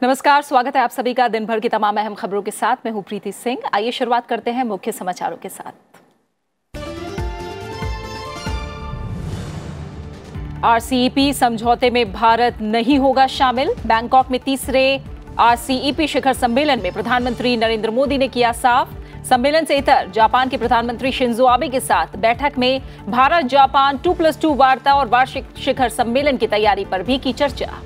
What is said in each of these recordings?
नमस्कार, स्वागत है आप सभी का दिन भर की तमाम अहम खबरों के साथ। मैं हूं प्रीति सिंह। आइए शुरुआत करते हैं मुख्य समाचारों के साथ। आरसीईपी समझौते में भारत नहीं होगा शामिल। बैंकॉक में तीसरे आरसीईपी शिखर सम्मेलन में प्रधानमंत्री नरेंद्र मोदी ने किया साफ। सम्मेलन से इतर जापान के प्रधानमंत्री शिंजो आबे के साथ बैठक में भारत जापान 2+2 वार्ता और वार्षिक शिखर सम्मेलन की तैयारी पर भी की चर्चा।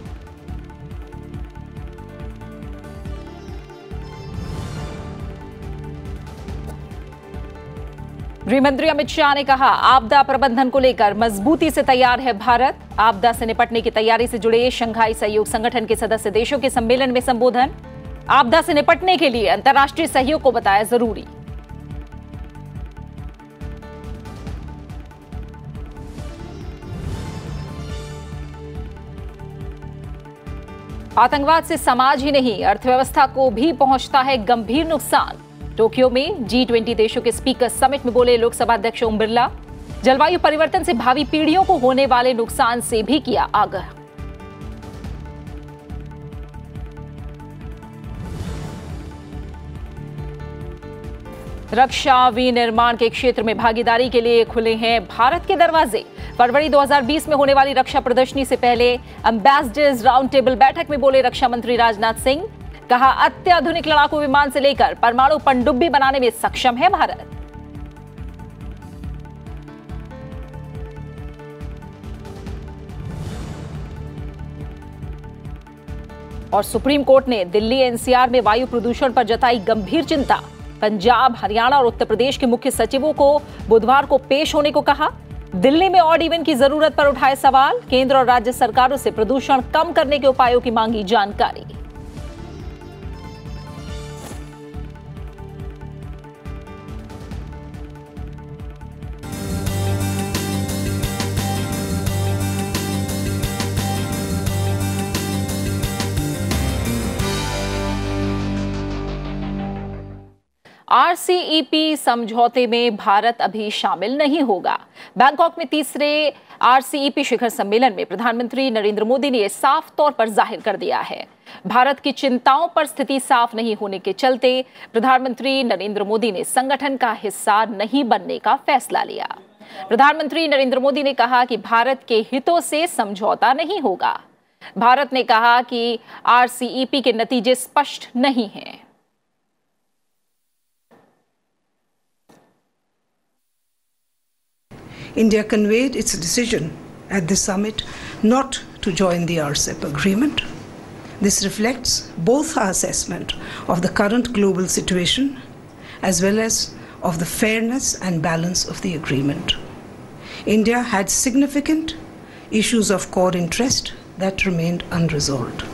गृहमंत्री अमित शाह ने कहा, आपदा प्रबंधन को लेकर मजबूती से तैयार है भारत। आपदा से निपटने की तैयारी से जुड़े शंघाई सहयोग संगठन के सदस्य देशों के सम्मेलन में संबोधन। आपदा से निपटने के लिए अंतर्राष्ट्रीय सहयोग को बताया जरूरी। आतंकवाद से समाज ही नहीं, अर्थव्यवस्था को भी पहुंचता है गंभीर नुकसान। टोक्यो में G20 देशों के स्पीकर समिट में बोले लोकसभा अध्यक्ष ओम बिरला। जलवायु परिवर्तन से भावी पीढ़ियों को होने वाले नुकसान से भी किया आगाह। रक्षा विनिर्माण के क्षेत्र में भागीदारी के लिए खुले हैं भारत के दरवाजे। फरवरी 2020 में होने वाली रक्षा प्रदर्शनी से पहले एम्बेसडर्स राउंड टेबल बैठक में बोले रक्षा मंत्री राजनाथ सिंह। कहा, अत्याधुनिक लड़ाकू विमान से लेकर परमाणु पनडुब्बी बनाने में सक्षम है भारत। और सुप्रीम कोर्ट ने दिल्ली एनसीआर में वायु प्रदूषण पर जताई गंभीर चिंता। पंजाब, हरियाणा और उत्तर प्रदेश के मुख्य सचिवों को बुधवार को पेश होने को कहा। दिल्ली में ऑड इवन की जरूरत पर उठाए सवाल। केंद्र और राज्य सरकारों से प्रदूषण कम करने के उपायों की मांगी जानकारी। आरसीईपी समझौते में भारत अभी शामिल नहीं होगा। बैंकॉक में तीसरे आरसीईपी शिखर सम्मेलन में प्रधानमंत्री नरेंद्र मोदी ने यह साफ तौर पर जाहिर कर दिया है। भारत की चिंताओं पर स्थिति साफ नहीं होने के चलते प्रधानमंत्री नरेंद्र मोदी ने संगठन का हिस्सा नहीं बनने का फैसला लिया। प्रधानमंत्री नरेंद्र मोदी ने कहा कि भारत के हितों से समझौता नहीं होगा। भारत ने कहा कि आरसीईपी के नतीजे स्पष्ट नहीं हैं। India conveyed its decision at the summit not to join the RCEP agreement. This reflects both our assessment of the current global situation as well as of the fairness and balance of the agreement. India had significant issues of core interest that remained unresolved.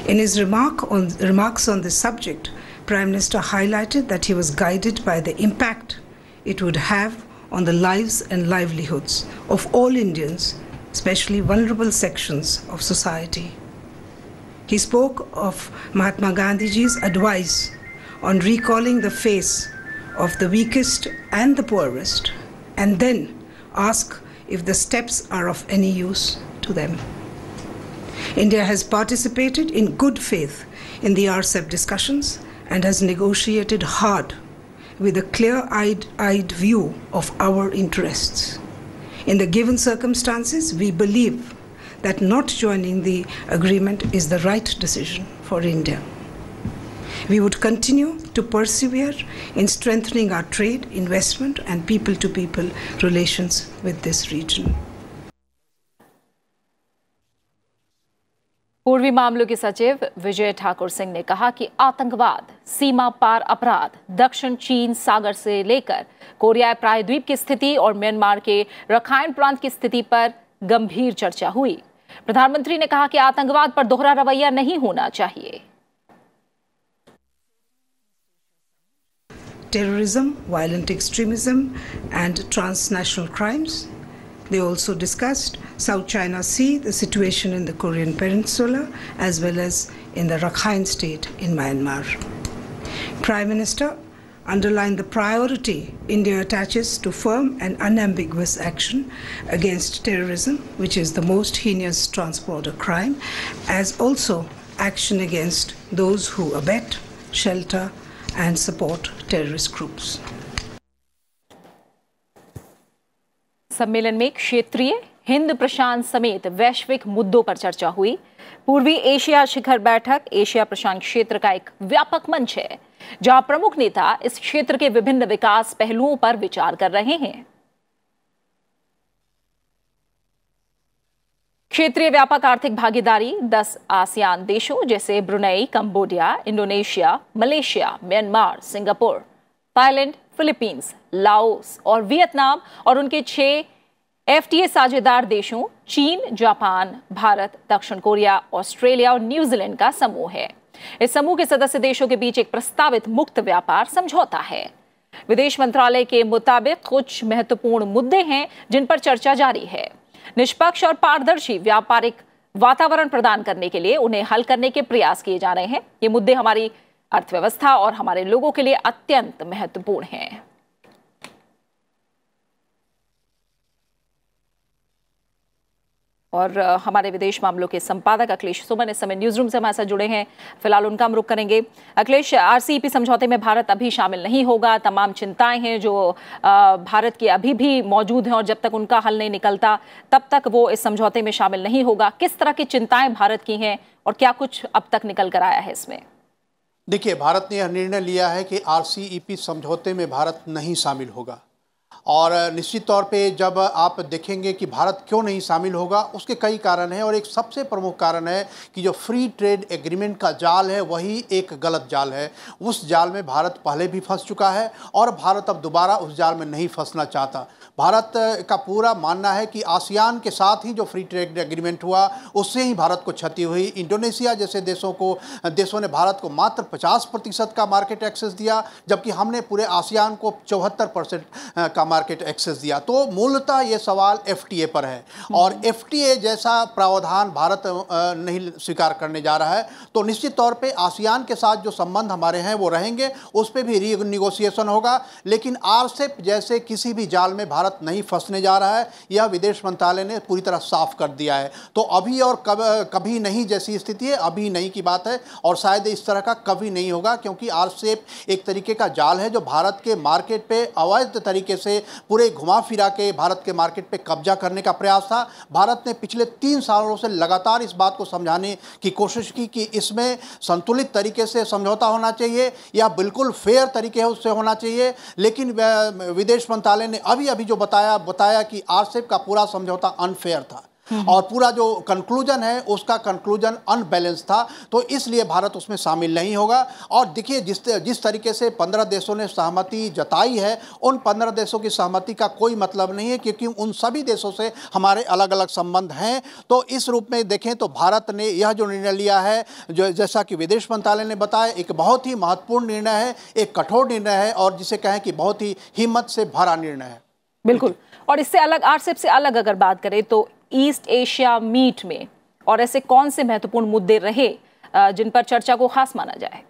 In his remarks on this subject, Prime Minister highlighted that he was guided by the impact it would have on the lives and livelihoods of all Indians, especially vulnerable sections of society. He spoke of Mahatma Gandhiji's advice on recalling the face of the weakest and the poorest, and then ask if the steps are of any use to them. India has participated in good faith in the RCEP discussions and has negotiated hard with a clear-eyed view of our interests. In the given circumstances, we believe that not joining the agreement is the right decision for India. We would continue to persevere in strengthening our trade, investment and people-to-people relations with this region. पूर्वी मामलों के सचिव विजय ठाकुर सिंह ने कहा कि आतंकवाद, सीमा पार अपराध, दक्षिण चीन सागर से लेकर कोरियाई प्रायद्वीप की स्थिति और म्यांमार के रखाइन प्रांत की स्थिति पर गंभीर चर्चा हुई। प्रधानमंत्री ने कहा कि आतंकवाद पर दोहरा रवैया नहीं होना चाहिए। Terrorism, violent extremism and transnational crimes. They also discussed South China Sea, the situation in the Korean Peninsula, as well as in the Rakhine State in Myanmar. Prime Minister underlined the priority India attaches to firm and unambiguous action against terrorism, which is the most heinous transborder crime, as also action against those who abet, shelter, and support terrorist groups. सम्मेलन में क्षेत्रीय, हिंद प्रशांत समेत वैश्विक मुद्दों पर चर्चा हुई। पूर्वी एशिया शिखर बैठक एशिया प्रशांत क्षेत्र का एक व्यापक मंच है, जहां प्रमुख नेता इस क्षेत्र के विभिन्न विकास पहलुओं पर विचार कर रहे हैं। क्षेत्रीय व्यापक आर्थिक भागीदारी 10 आसियान देशों जैसे Brunei, Cambodia, Indonesia, Malaysia, Myanmar, Singapore, Thailand, Philippines, Laos और वियतनाम और उनके 6 एफटीए साझेदार देशों चीन, जापान, भारत, दक्षिण कोरिया, ऑस्ट्रेलिया और न्यूजीलैंड का समूह है। इस समूह के सदस्य देशों के बीच एक प्रस्तावित मुक्त व्यापार समझौता है। विदेश मंत्रालय के मुताबिक कुछ महत्वपूर्ण मुद्दे हैं जिन पर चर्चा जारी है। निष्पक्ष और पारदर्शी व्यापारिक वातावरण प्रदान करने के लिए उन्हें हल करने के प्रयास किए जा रहे हैं। ये मुद्दे हमारी अर्थव्यवस्था और हमारे लोगों के लिए अत्यंत महत्वपूर्ण हैं। और हमारे विदेश मामलों के संपादक अखिलेश सुमन इस समय न्यूज रूम से हमारे साथ जुड़े हैं। फिलहाल उनका हम रुख करेंगे। अखिलेश, आरसीईपी समझौते में भारत अभी शामिल नहीं होगा। तमाम चिंताएं हैं जो भारत की अभी भी मौजूद हैं और जब तक उनका हल नहीं निकलता तब तक वो इस समझौते में शामिल नहीं होगा। किस तरह की चिंताएं भारत की हैं और क्या कुछ अब तक निकल कर आया है इसमें? देखिए, भारत ने यह निर्णय लिया है कि आरसीईपी समझौते में भारत नहीं शामिल होगा। और निश्चित तौर पे जब आप देखेंगे कि भारत क्यों नहीं शामिल होगा, उसके कई कारण हैं और एक सबसे प्रमुख कारण है कि जो फ्री ट्रेड एग्रीमेंट का जाल है वही एक गलत जाल है। उस जाल में भारत पहले भी फंस चुका है और भारत अब दोबारा उस जाल में नहीं फंसना चाहता। भारत का पूरा मानना है कि आसियान के साथ ही जो फ्री ट्रेड एग्रीमेंट हुआ उससे ही भारत को क्षति हुई। इंडोनेशिया जैसे देशों ने भारत को मात्र 50% का मार्केट एक्सेस दिया, जबकि हमने पूरे आसियान को 74% का मार्केट एक्सेस दिया। तो मूलतः ये सवाल एफटीए पर है और एफटीए जैसा प्रावधान भारत नहीं स्वीकार करने जा रहा है। तो निश्चित तौर पे आसियान के साथ जो संबंध हमारे हैं वो रहेंगे, उस पर भी रीनिगोशिएशन होगा, लेकिन आरसेप जैसे किसी भी जाल में भारत नहीं फंसने जा रहा है। यह विदेश मंत्रालय ने पूरी तरह साफ कर दिया है। तो अभी और कभी नहीं जैसी स्थिति है, अभी नहीं की बात है और शायद इस तरह का कभी नहीं होगा, क्योंकि आरसेप एक तरीके का जाल है जो भारत के मार्केट पे अवैध तरीके से पूरे घुमा फिरा के भारत के मार्केट पे कब्जा करने का प्रयास था। भारत ने पिछले 3 सालों से लगातार इस बात को समझाने की कोशिश की कि इसमें संतुलित तरीके से समझौता होना चाहिए या बिल्कुल फेयर तरीके उससे होना चाहिए, लेकिन विदेश मंत्रालय ने अभी जो बताया कि आरसेप का पूरा समझौता अनफेयर था और पूरा जो कंक्लूजन है उसका कंक्लूजन अनबैलेंस था। तो इसलिए भारत उसमें शामिल नहीं होगा। और देखिए, जिस तरीके से 15 देशों ने सहमति जताई है, उन 15 देशों की सहमति का कोई मतलब नहीं है, क्योंकि उन सभी देशों से हमारे अलग अलग संबंध हैं। तो इस रूप में देखें तो भारत ने यह जो निर्णय लिया है, जो जैसा कि विदेश मंत्रालय ने बताया, एक बहुत ही महत्वपूर्ण निर्णय है, एक कठोर निर्णय है और जिसे कहें कि बहुत ही हिम्मत से भरा निर्णय है। बिल्कुल। और इससे अलग, आरसेप से अलग अगर बात करें तो ईस्ट एशिया मीट में और ऐसे कौन से महत्वपूर्ण मुद्दे रहे जिन पर चर्चा को खास माना जाए?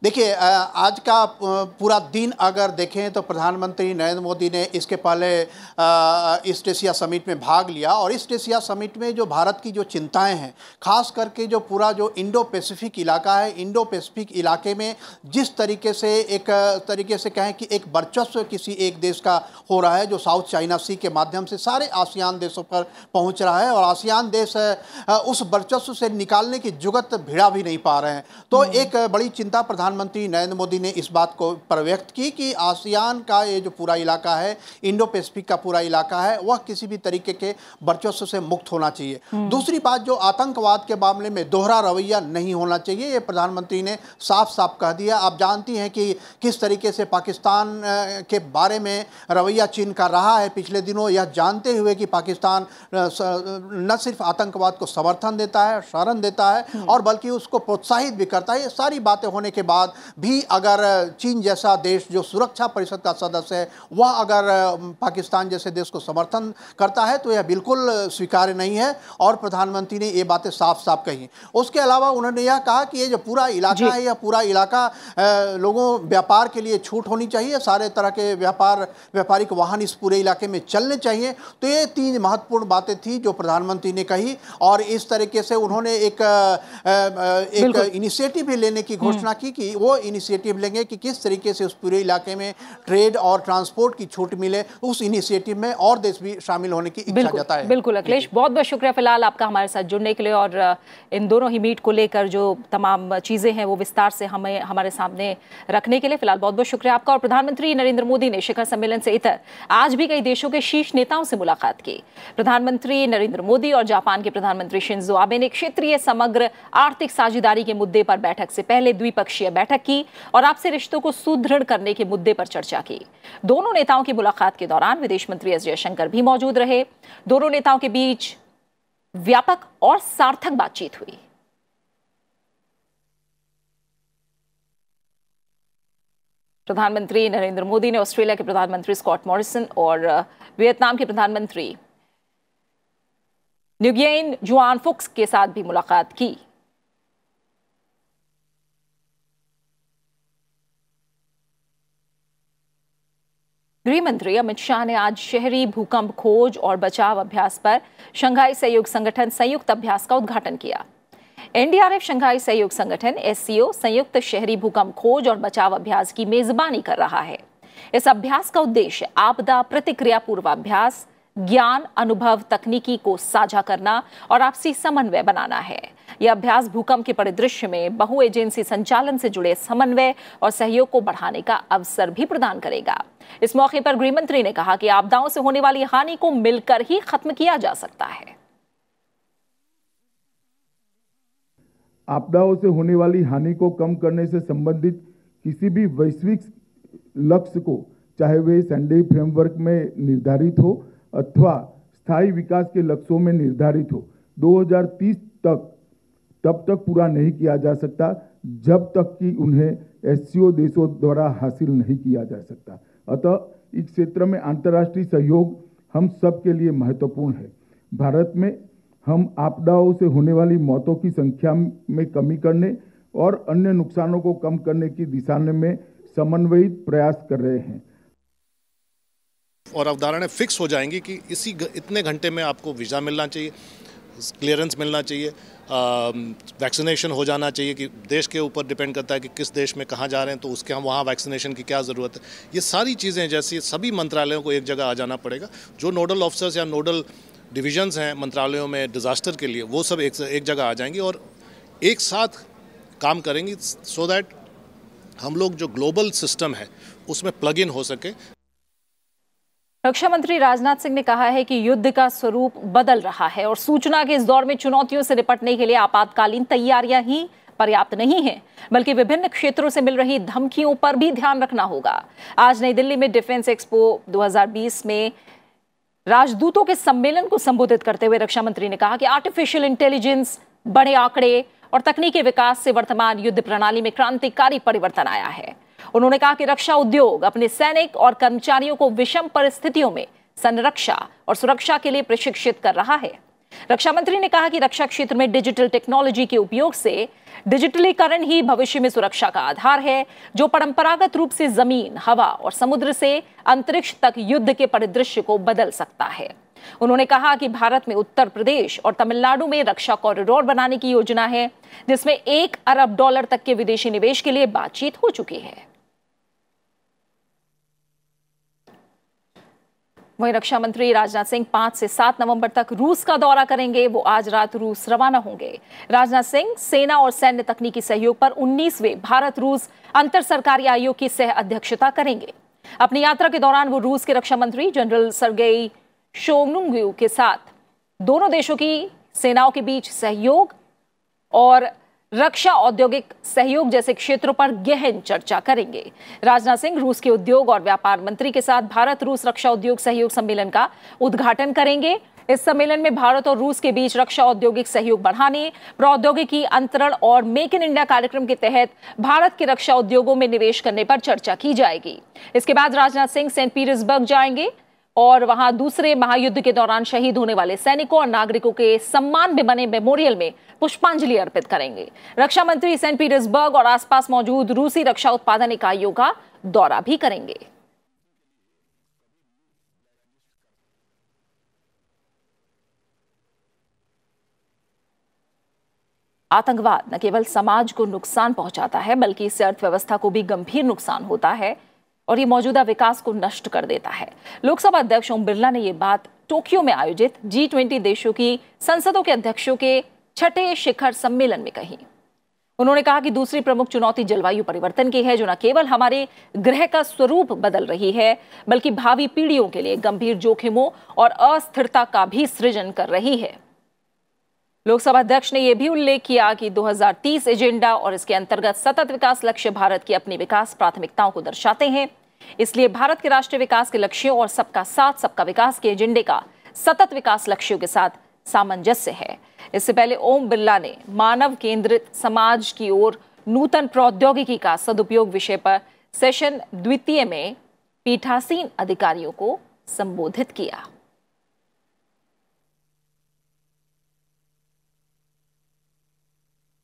देखिए, आज का पूरा दिन अगर देखें तो प्रधानमंत्री नरेंद्र मोदी ने इसके पहले ईस्ट एशिया समिट में भाग लिया और ईस्ट एशिया समिट में जो भारत की जो चिंताएं हैं, खास करके जो पूरा जो इंडो पैसिफिक इलाका है, इंडो पैसिफिक इलाके में जिस तरीके से एक तरीके से कहें कि एक वर्चस्व किसी एक देश का हो रहा है, जो साउथ चाइना सी के माध्यम से सारे आसियान देशों पर पहुँच रहा है और आसियान देश उस वर्चस्व से निकालने की जुगत भिड़ा भी नहीं पा रहे हैं। तो एक बड़ी चिंता प्रधानमंत्री नरेंद्र मोदी ने इस बात को पर व्यक्त की कि आसियान का ये जो पूरा इलाका है, इंडो पैसिफिक का पूरा इलाका है, वह किसी भी तरीके के वर्चस्व से मुक्त होना चाहिए। दूसरी बात, जो आतंकवाद के मामले में दोहरा रवैया नहीं होना चाहिए, ये प्रधानमंत्री ने साफ साफ कह दिया। आप जानती हैं कि किस तरीके से पाकिस्तान के बारे में रवैया चीन का रहा है पिछले दिनों, यह जानते हुए कि पाकिस्तान न सिर्फ आतंकवाद को समर्थन देता है, शरण देता है और बल्कि उसको प्रोत्साहित भी करता है। ये सारी बातें होने के बाद भी अगर चीन जैसा देश जो सुरक्षा परिषद का सदस्य है वह अगर पाकिस्तान जैसे देश को समर्थन करता है तो यह बिल्कुल स्वीकार्य नहीं है और प्रधानमंत्री ने ये बातें साफ साफ कही। उसके अलावा उन्होंने यह कहा कि ये जो पूरा इलाका है, यह पूरा इलाका लोगों व्यापार के लिए छूट होनी चाहिए, सारे तरह के व्यापारिक वाहन इस पूरे इलाके में चलने चाहिए। तो ये 3 महत्वपूर्ण बातें थी जो प्रधानमंत्री ने कही और इस तरीके से उन्होंने एक इनिशिएटिव भी लेने की घोषणा की कि वो इनिशिएटिव लेंगे कि किस तरीके से उस पूरे इलाके में ट्रेड और ट्रांसपोर्ट की छूट मिले। उस इनिशिएटिव में और देश भी शामिल होने की इच्छा जताए। बिल्कुल अखिलेश, बहुत बहुत शुक्रिया फिलहाल आपका हमारे साथ जुड़ने के लिए और इन दोनों ही मीट को लेकर जो तमाम चीजें हैं वो विस्तार से हमारे सामने रखने के लिए फिलहाल बहुत बहुत शुक्रिया आपका। और प्रधानमंत्री नरेंद्र मोदी ने शिखर सम्मेलन से इतर आज भी कई देशों के शीर्ष नेताओं से मुलाकात की। प्रधानमंत्री नरेंद्र मोदी और जापान के प्रधानमंत्री शिंजो आबे ने क्षेत्रीय समग्र आर्थिक साझेदारी के मुद्दे पर बैठक से पहले द्विपक्षीय बैठक की और आपसी रिश्तों को सुदृढ़ करने के मुद्दे पर चर्चा की। दोनों नेताओं की मुलाकात के दौरान विदेश मंत्री एस जयशंकर भी मौजूद रहे। दोनों नेताओं के बीच व्यापक और सार्थक बातचीत हुई। प्रधानमंत्री नरेंद्र मोदी ने ऑस्ट्रेलिया के प्रधानमंत्री स्कॉट मॉरिसन और वियतनाम के प्रधानमंत्री न्युगियन जुआन फुक्स के साथ भी मुलाकात की। गृह मंत्री अमित शाह ने आज शहरी भूकंप खोज और बचाव अभ्यास पर शंघाई सहयोग संगठन संयुक्त अभ्यास का उद्घाटन किया। एनडीआरएफ शंघाई सहयोग संगठन एससीओ संयुक्त शहरी भूकंप खोज और बचाव अभ्यास की मेजबानी कर रहा है। इस अभ्यास का उद्देश्य आपदा प्रतिक्रिया पूर्वाभ्यास, ज्ञान, अनुभव, तकनीकी को साझा करना और आपसी समन्वय बनाना है। यह अभ्यास भूकंप के परिदृश्य में बहु एजेंसी संचालन से जुड़े समन्वय और सहयोग को बढ़ाने का अवसर भी प्रदान करेगा। इस मौके पर गृह मंत्री ने कहा कि आपदाओं से होने वाली हानि को मिलकर ही खत्म किया जा सकता है। आपदाओं से होने वाली हानि को कम करने से संबंधित किसी भी वैश्विक लक्ष्य को, चाहे वे सेंडाई फ्रेमवर्क में निर्धारित हो अथवा स्थायी विकास के लक्ष्यों में निर्धारित हो, 2030 तब तक पूरा नहीं किया जा सकता जब तक कि उन्हें एससीओ देशों द्वारा हासिल नहीं किया जा सकता। अतः इस क्षेत्र में अंतर्राष्ट्रीय सहयोग हम सब के लिए महत्वपूर्ण है। भारत में हम आपदाओं से होने वाली मौतों की संख्या में कमी करने और अन्य नुकसानों को कम करने की दिशा में समन्वित प्रयास कर रहे हैं। और अवधारणाएं फिक्स हो जाएंगी कि इतने घंटे में आपको वीज़ा मिलना चाहिए, क्लियरेंस मिलना चाहिए, वैक्सीनेशन हो जाना चाहिए कि देश के ऊपर डिपेंड करता है कि किस देश में कहाँ जा रहे हैं तो उसके हम वहाँ वैक्सीनेशन की क्या ज़रूरत है। ये सारी चीज़ें जैसी सभी मंत्रालयों को एक जगह आ जाना पड़ेगा। जो नोडल ऑफिसर्स या नोडल डिविजन्स हैं मंत्रालयों में डिज़ास्टर के लिए, वो सब एक जगह आ जाएंगी और एक साथ काम करेंगी सो दैट हम लोग जो ग्लोबल सिस्टम है उसमें प्लग इन हो सके। रक्षा मंत्री राजनाथ सिंह ने कहा है कि युद्ध का स्वरूप बदल रहा है और सूचना के इस दौर में चुनौतियों से निपटने के लिए आपातकालीन तैयारियां ही पर्याप्त नहीं हैं, बल्कि विभिन्न क्षेत्रों से मिल रही धमकियों पर भी ध्यान रखना होगा। आज नई दिल्ली में डिफेंस एक्सपो 2020 में राजदूतों के सम्मेलन को संबोधित करते हुए रक्षा मंत्री ने कहा कि आर्टिफिशियल इंटेलिजेंस, बड़े आंकड़े और तकनीकी विकास से वर्तमान युद्ध प्रणाली में क्रांतिकारी परिवर्तन आया है। उन्होंने कहा कि रक्षा उद्योग अपने सैनिक और कर्मचारियों को विषम परिस्थितियों में संरक्षा और सुरक्षा के लिए प्रशिक्षित कर रहा है। रक्षा मंत्री ने कहा कि रक्षा क्षेत्र में डिजिटल टेक्नोलॉजी के उपयोग से डिजिटलीकरण ही भविष्य में सुरक्षा का आधार है, जो परंपरागत रूप से जमीन, हवा और समुद्र से अंतरिक्ष तक युद्ध के परिदृश्य को बदल सकता है। उन्होंने कहा कि भारत में उत्तर प्रदेश और तमिलनाडु में रक्षा कॉरिडोर बनाने की योजना है, जिसमें $1 अरब तक के विदेशी निवेश के लिए बातचीत हो चुकी है। वहीं रक्षा मंत्री राजनाथ सिंह 5 से 7 नवंबर तक रूस का दौरा करेंगे। वो आज रात रूस रवाना होंगे। राजनाथ सिंह सेना और सैन्य तकनीकी सहयोग पर 19वें भारत रूस अंतर सरकारी आयोग की सह अध्यक्षता करेंगे। अपनी यात्रा के दौरान वो रूस के रक्षा मंत्री जनरल सर्गेई शोइगु के साथ दोनों देशों की सेनाओं के बीच सहयोग और रक्षा औद्योगिक सहयोग जैसे क्षेत्रों पर गहन चर्चा करेंगे। राजनाथ सिंह रूस के उद्योग और व्यापार मंत्री के साथ भारत रूस रक्षा उद्योग सहयोग सम्मेलन का उद्घाटन करेंगे। इस सम्मेलन में भारत और रूस के बीच रक्षा औद्योगिक सहयोग बढ़ाने, प्रौद्योगिकी अंतरण और मेक इन इंडिया कार्यक्रम के तहत भारत के रक्षा उद्योगों में निवेश करने पर चर्चा की जाएगी। इसके बाद राजनाथ सिंह सेंट पीटर्सबर्ग जाएंगे और वहां दूसरे महायुद्ध के दौरान शहीद होने वाले सैनिकों और नागरिकों के सम्मान में बने मेमोरियल में पुष्पांजलि अर्पित करेंगे। रक्षा मंत्री सेंट पीटर्सबर्ग और आसपास मौजूद रूसी रक्षा उत्पादन इकाइयों का दौरा भी करेंगे। आतंकवाद न केवल समाज को नुकसान पहुंचाता है, बल्कि इससे अर्थव्यवस्था को भी गंभीर नुकसान होता है और ये मौजूदा विकास को नष्ट कर देता है। लोकसभा अध्यक्ष ओम बिरला ने ये बात टोक्यो में आयोजित G20 देशों की संसदों के अध्यक्षों के 6ठे शिखर सम्मेलन में कही। उन्होंने कहा कि दूसरी प्रमुख चुनौती जलवायु परिवर्तन की है, जो न केवल हमारे ग्रह का स्वरूप बदल रही है, बल्कि भावी पीढ़ियों के लिए गंभीर जोखिमों और अस्थिरता का भी सृजन कर रही है। लोकसभा अध्यक्ष ने यह भी उल्लेख किया कि 2030 एजेंडा और इसके अंतर्गत सतत विकास लक्ष्य भारत की अपनी विकास प्राथमिकताओं को दर्शाते हैं। इसलिए भारत के राष्ट्रीय विकास के लक्ष्यों और सबका साथ सबका विकास के एजेंडे का सतत विकास लक्ष्यों के साथ सामंजस्य है। इससे पहले ओम बिरला ने मानव केंद्रित समाज की ओर नूतन प्रौद्योगिकी का सदुपयोग विषय पर सेशन द्वितीय में पीठासीन अधिकारियों को संबोधित किया।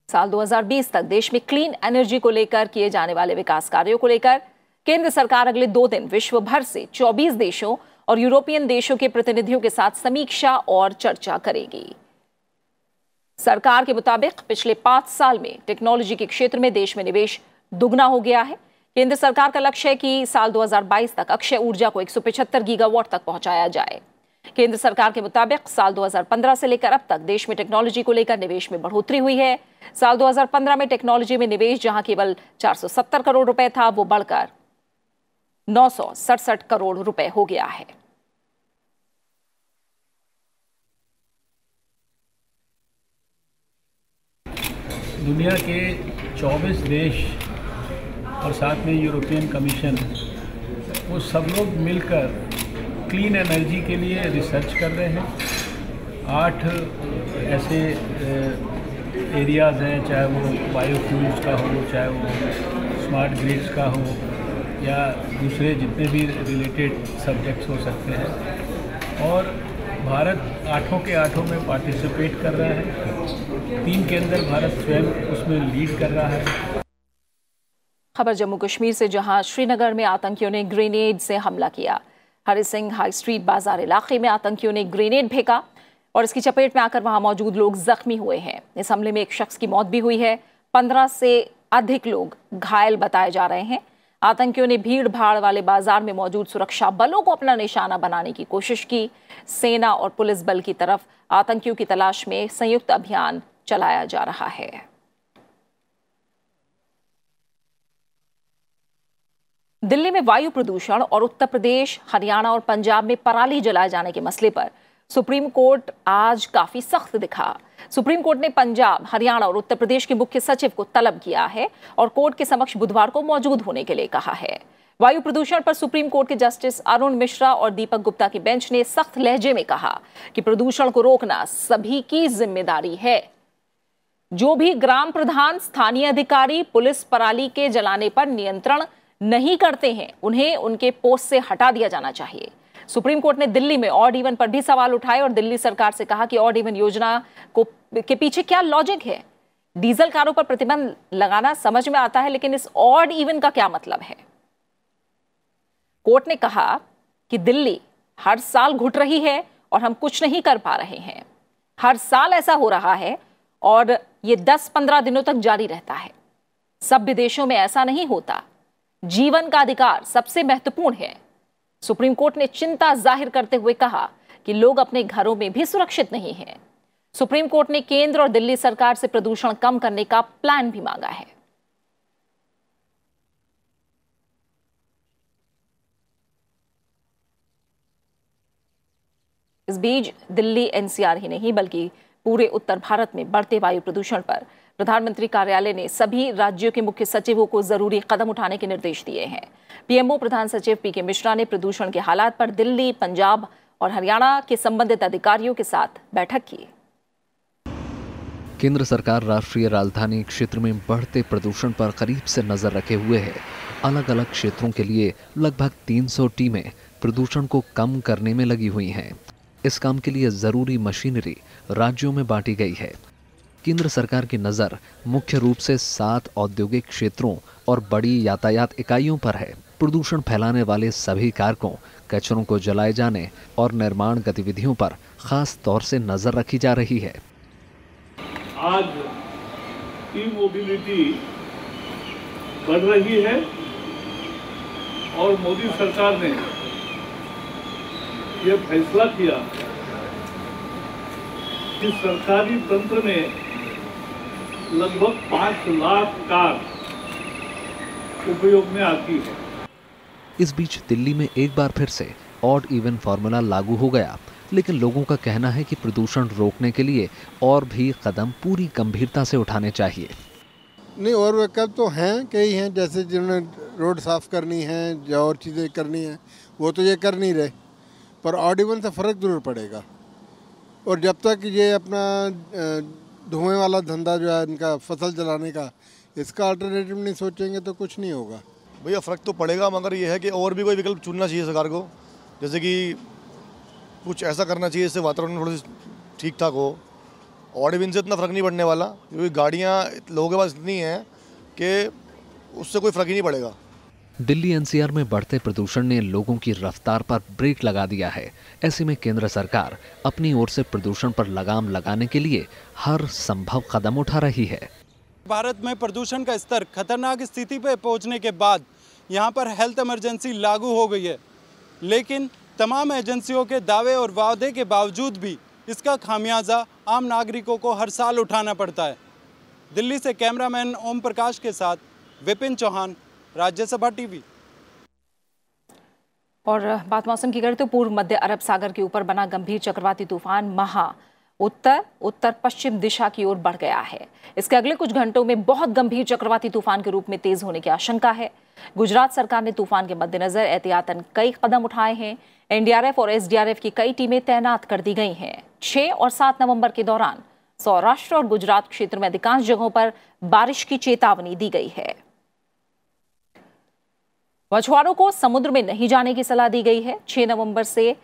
साल 2020 तक देश में क्लीन एनर्जी को लेकर किए जाने वाले विकास कार्यों को लेकर केंद्र सरकार अगले 2 दिन विश्व भर से 24 देशों और यूरोपियन देशों के प्रतिनिधियों के साथ समीक्षा और चर्चा करेगी। सरकार के मुताबिक पिछले 5 साल में टेक्नोलॉजी के क्षेत्र में देश में निवेश दुगना हो गया है। केंद्र सरकार का लक्ष्य है कि साल 2022 तक अक्षय ऊर्जा को 175 गीगावाट तक पहुंचाया जाए। केंद्र सरकार के मुताबिक साल 2015 से लेकर अब तक देश में टेक्नोलॉजी को लेकर निवेश में बढ़ोतरी हुई है। साल 2015 में टेक्नोलॉजी में निवेश जहां केवल 470 करोड़ रुपए था, वो बढ़कर 967 करोड़ रुपए हो गया है। दुनिया के 24 देश और साथ में यूरोपियन कमीशन, वो सब लोग मिलकर क्लीन एनर्जी के लिए रिसर्च कर रहे हैं। 8 ऐसे एरियाज़ हैं, चाहे वो बायोफ्यूल्स का हो, चाहे वो स्मार्ट ग्रिड्स का हो, या दूसरे जितने भी रिलेटेड सब्जेक्ट्स हो सकते हैं। और भारत 8 के 8 में पार्टिसिपेट कर रहा है। 3 के अंदर भारत स्वयं उसमें लीड कर रहा है। खबर जम्मू कश्मीर से, जहां श्रीनगर में आतंकियों ने ग्रेनेड से हमला किया। हरि सिंह हाई स्ट्रीट बाजार इलाके में आतंकियों ने ग्रेनेड फेंका और इसकी चपेट में आकर वहां मौजूद लोग जख्मी हुए हैं। इस हमले में एक शख्स की मौत भी हुई है। 15 से अधिक लोग घायल बताए जा रहे हैं। आतंकियों ने भीड़ भाड़ वाले बाजार में मौजूद सुरक्षा बलों को अपना निशाना बनाने की कोशिश की। सेना और पुलिस बल की तरफ आतंकियों की तलाश में संयुक्त अभियान चलाया जा रहा है। दिल्ली में वायु प्रदूषण और उत्तर प्रदेश, हरियाणा और पंजाब में पराली जलाए जाने के मसले पर सुप्रीम कोर्ट आज काफी सख्त दिखा। सुप्रीम कोर्ट ने पंजाब, हरियाणा और उत्तर प्रदेश के मुख्य सचिव को तलब किया है और कोर्ट के समक्ष बुधवार को मौजूद होने के लिए कहा है। वायु प्रदूषण पर सुप्रीम कोर्ट के जस्टिस अरुण मिश्रा और दीपक गुप्ता की बेंच ने सख्त लहजे में कहा कि प्रदूषण को रोकना सभी की जिम्मेदारी है। जो भी ग्राम प्रधान, स्थानीय अधिकारी, पुलिस पराली के जलाने पर नियंत्रण नहीं करते हैं, उन्हें उनके पोस्ट से हटा दिया जाना चाहिए। सुप्रीम कोर्ट ने दिल्ली में ऑड इवन पर भी सवाल उठाए और दिल्ली सरकार से कहा कि ऑड इवन योजना के पीछे क्या लॉजिक है। डीजल कारों पर प्रतिबंध लगाना समझ में आता है, लेकिन इस ऑड इवन का क्या मतलब है। कोर्ट ने कहा कि दिल्ली हर साल घुट रही है और हम कुछ नहीं कर पा रहे हैं। हर साल ऐसा हो रहा है और ये 10-15 दिनों तक जारी रहता है। सभ्य देशों में ऐसा नहीं होता। जीवन का अधिकार सबसे महत्वपूर्ण है। सुप्रीम कोर्ट ने चिंता जाहिर करते हुए कहा कि लोग अपने घरों में भी सुरक्षित नहीं हैं। सुप्रीम कोर्ट ने केंद्र और दिल्ली सरकार से प्रदूषण कम करने का प्लान भी मांगा है। इस बीच दिल्ली एनसीआर ही नहीं बल्कि पूरे उत्तर भारत में बढ़ते वायु प्रदूषण पर प्रधानमंत्री कार्यालय ने सभी राज्यों के मुख्य सचिवों को जरूरी कदम उठाने के निर्देश दिए हैं। पीएमओ प्रधान सचिव पीके मिश्रा ने प्रदूषण के हालात पर दिल्ली, पंजाब और हरियाणा के संबंधित अधिकारियों के साथ बैठक की। केंद्र सरकार राष्ट्रीय राजधानी क्षेत्र में बढ़ते प्रदूषण पर करीब से नजर रखे हुए है। अलग अलग क्षेत्रों के लिए लगभग 300 टीमें प्रदूषण को कम करने में लगी हुई हैं। इस काम के लिए जरूरी मशीनरी राज्यों में बांटी गई है। केंद्र सरकार की नजर मुख्य रूप से 7 औद्योगिक क्षेत्रों और बड़ी यातायात इकाइयों पर है। प्रदूषण फैलाने वाले सभी कारकों, कचरों को जलाए जाने और निर्माण गतिविधियों पर खास तौर से नजर रखी जा रही है। आज ई मोबिलिटी बढ़ रही है और मोदी सरकार ने यह फैसला किया कि सरकारी तंत्र में लगभग 5 लाख कार उपयोग में आती है। इस बीच दिल्ली में एक बार फिर से ऑड इवन फॉर्मूला लागू हो गया, लेकिन लोगों का कहना है कि प्रदूषण रोकने के लिए और भी कदम पूरी गंभीरता से उठाने चाहिए। नहीं, और विकल्प तो हैं, कई हैं, जैसे जिन्होंने रोड साफ करनी है या और चीज़ें करनी है वो तो ये कर नहीं रहे, पर ऑड इवन से फ़र्क जरूर पड़ेगा। और जब तक ये अपना धुएं वाला धंधा जो है इनका फसल जलाने का, इसका अल्टरनेटिव नहीं सोचेंगे तो कुछ नहीं होगा। भैया फ़र्क तो पड़ेगा, मगर ये है कि और भी कोई विकल्प चुनना चाहिए सरकार को। जैसे कि कुछ ऐसा करना चाहिए जिससे वातावरण थोड़ा ठीक ठाक हो। ऑड इवन से इतना फ़र्क नहीं पड़ने वाला, क्योंकि गाड़ियाँ लोगों के पास इतनी हैं कि उससे कोई फ़र्क ही नहीं पड़ेगा। दिल्ली एनसीआर में बढ़ते प्रदूषण ने लोगों की रफ्तार पर ब्रेक लगा दिया है। ऐसे में केंद्र सरकार अपनी ओर से प्रदूषण पर लगाम लगाने के लिए हर संभव कदम उठा रही है। भारत में प्रदूषण का स्तर खतरनाक स्थिति पर पहुंचने के बाद यहां पर हेल्थ इमरजेंसी लागू हो गई है, लेकिन तमाम एजेंसियों के दावे और वादे के बावजूद भी इसका खामियाजा आम नागरिकों को हर साल उठाना पड़ता है। दिल्ली से कैमरामैन ओम प्रकाश के साथ विपिन चौहान, राज्यसभा टीवी। और बात मौसम की करें तो पूर्व मध्य अरब सागर के ऊपर बना गंभीर चक्रवाती तूफान महा उत्तर पश्चिम दिशा की ओर बढ़ गया है। इसके अगले कुछ घंटों में बहुत गंभीर चक्रवाती तूफान के रूप में तेज होने की आशंका है। गुजरात सरकार ने तूफान के मद्देनजर एहतियातन कई कदम उठाए हैं। एनडीआरएफ और एसडीआरएफ की कई टीमें तैनात कर दी गई हैं। 6 और 7 नवंबर के दौरान सौराष्ट्र और गुजरात क्षेत्र में अधिकांश जगहों पर बारिश की चेतावनी दी गई है। मछुआरों को समुद्र में नहीं जाने की सलाह दी गई है। 6 नवंबर से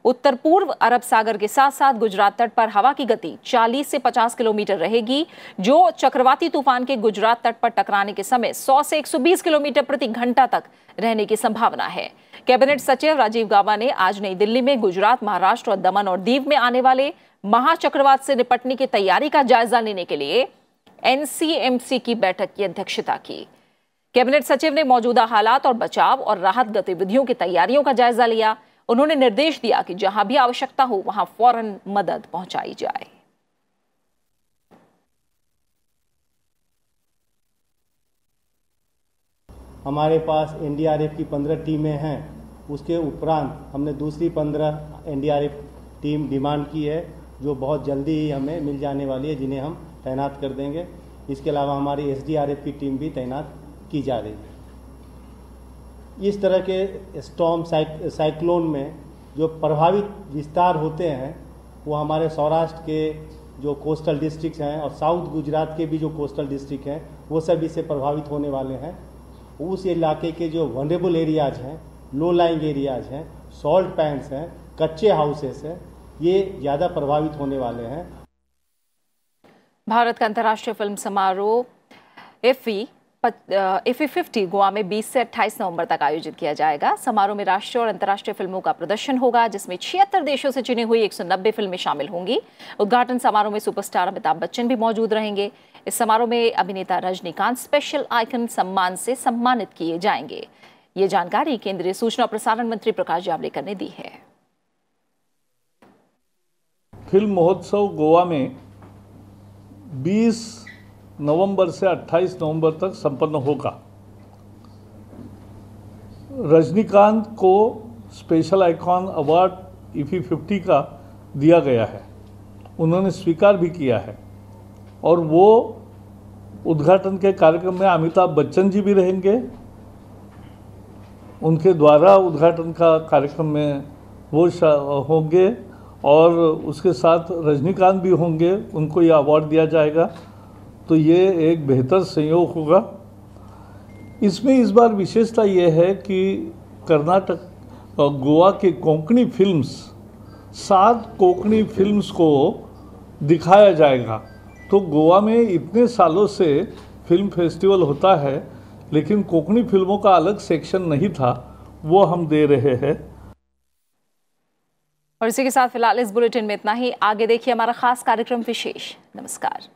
उत्तर पूर्व अरब सागर के साथ साथ गुजरात तट पर हवा की गति 40 से 50 किलोमीटर रहेगी, जो चक्रवाती तूफान के गुजरात तट पर टकराने के समय 100 से 120 किलोमीटर प्रति घंटा तक रहने की संभावना है। कैबिनेट सचिव राजीव गाबा ने आज नई दिल्ली में गुजरात, महाराष्ट्र और दमन और दीव में आने वाले महाचक्रवात से निपटने की तैयारी का जायजा लेने के लिए एनसीएमसी की बैठक की अध्यक्षता की। कैबिनेट सचिव ने मौजूदा हालात और बचाव और राहत गतिविधियों की तैयारियों का जायजा लिया। उन्होंने निर्देश दिया कि जहां भी आवश्यकता हो वहां फौरन मदद पहुंचाई जाए। हमारे पास एनडीआरएफ की 15 टीमें हैं। उसके उपरांत हमने दूसरी 15 एनडीआरएफ टीम डिमांड की है, जो बहुत जल्दी ही हमें मिल जाने वाली है, जिन्हें हम तैनात कर देंगे। इसके अलावा हमारी एसडीआरएफ की टीम भी तैनात की जा रही है। इस तरह के स्टॉर्म साइक्लोन में जो प्रभावित विस्तार होते हैं वो हमारे सौराष्ट्र के जो कोस्टल डिस्ट्रिक्ट हैं और साउथ गुजरात के भी जो कोस्टल डिस्ट्रिक्ट हैं वो सब इससे प्रभावित होने वाले हैं। उस इलाके के जो वनरेबल एरियाज हैं, लो लाइंग एरियाज हैं, सॉल्ट पैन्स हैं, कच्चे हाउसेस हैं, ये ज़्यादा प्रभावित होने वाले हैं। भारत का अंतर्राष्ट्रीय फिल्म समारोह इफ़ी 50 गोवा में 20 से 28 नवंबर तक आयोजित किया जाएगा। समारोह में राष्ट्रीय और अंतर्राष्ट्रीय फिल्मों का प्रदर्शन होगा, जिसमें 76 देशों से चुनी हुई 190 फिल्में शामिल होंगी। उद्घाटन समारोह में सुपरस्टार अमिताभ बच्चन भी मौजूद रहेंगे। इस समारोह में अभिनेता रजनीकांत स्पेशल आइकन सम्मान से सम्मानित किए जाएंगे। ये जानकारी केंद्रीय सूचना और प्रसारण मंत्री प्रकाश जावड़ेकर ने दी है। फिल्म महोत्सव गोवा में 20 नवंबर से 28 नवंबर तक संपन्न होगा। रजनीकांत को स्पेशल आइकॉन अवार्ड इफ़ी 50 का दिया गया है, उन्होंने स्वीकार भी किया है। और वो उद्घाटन के कार्यक्रम में अमिताभ बच्चन जी भी रहेंगे। उनके द्वारा उद्घाटन का कार्यक्रम में वो होंगे और उसके साथ रजनीकांत भी होंगे, उनको ये अवार्ड दिया जाएगा। तो ये एक बेहतर संयोग होगा। इसमें इस बार विशेषता ये है कि कर्नाटक गोवा के कोंकणी फिल्म्स 7 कोंकणी फिल्म्स को दिखाया जाएगा। तो गोवा में इतने सालों से फिल्म फेस्टिवल होता है, लेकिन कोंकणी फिल्मों का अलग सेक्शन नहीं था, वो हम दे रहे हैं। और इसी के साथ फिलहाल इस बुलेटिन में इतना ही। आगे देखिए हमारा खास कार्यक्रम विशेष। नमस्कार।